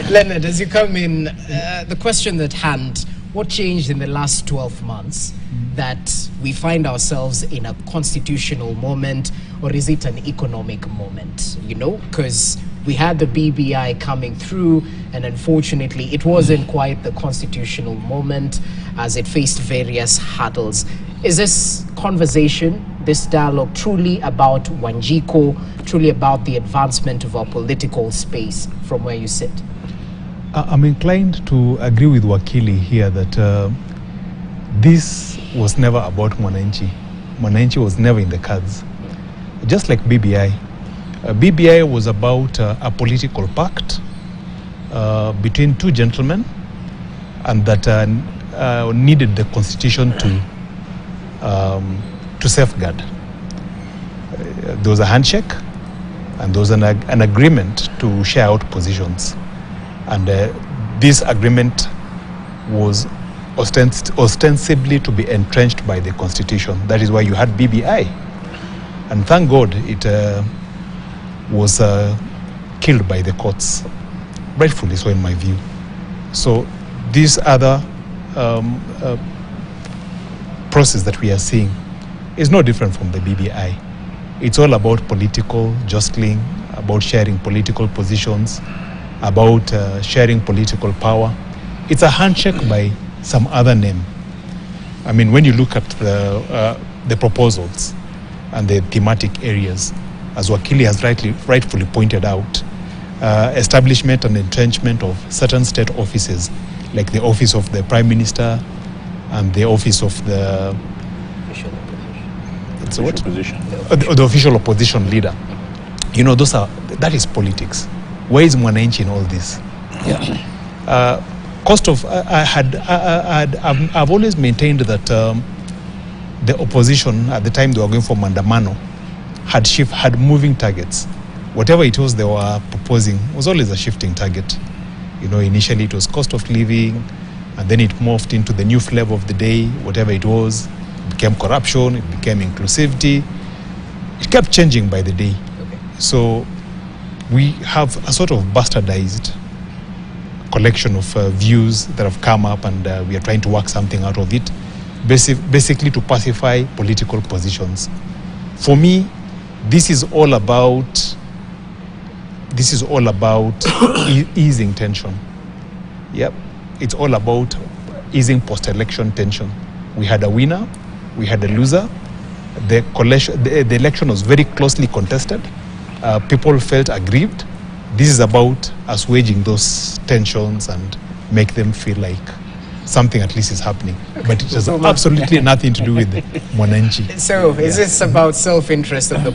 Leonard, as you come in, the question at hand, what changed in the last 12 months that we find ourselves in a constitutional moment, or is it an economic moment? You know, because we had the BBI coming through, and unfortunately it wasn't quite the constitutional moment as it faced various hurdles. Is this conversation, this dialogue, truly about Wanjiko, truly about the advancement of our political space from where you sit? I'm inclined to agree with Wakili here that this was never about Mwananchi. Mwananchi was never in the cards. Just like BBI. BBI was about a political pact between two gentlemen, and that needed the constitution to safeguard. There was a handshake, and there was an agreement to share out positions. And this agreement was ostensibly to be entrenched by the constitution. That is why you had BBI. And thank God it was killed by the courts, rightfully so in my view. So this other process that we are seeing is no different from the BBI. It's all about political jostling, about sharing political positions, about sharing political power. It's a handshake by some other name. I mean, when you look at the proposals and the thematic areas, as Wakili has rightfully pointed out, establishment and entrenchment of certain state offices, like the office of the Prime Minister and the office of the the official opposition leader. You know, that is politics. Where is Mwananchi in all this? Yeah. Cost of I've always maintained that the opposition at the time they were going for Mandamano had moving targets. Whatever it was they were proposing was always a shifting target. You know, initially it was cost of living, and then it morphed into the new flavor of the day, whatever it was. It became corruption, it became inclusivity. It kept changing by the day. Okay. So we have a sort of bastardized collection of views that have come up, and we are trying to work something out of it, basically to pacify political positions. For me, this is all about easing tension. Yep, it's all about easing post-election tension. We had a winner, we had a loser. The election was very closely contested. People felt aggrieved. This is about assuaging those tensions and make them feel like something at least is happening. Okay. But it has absolutely nothing to do with Mwananchi. So is this about self-interest of the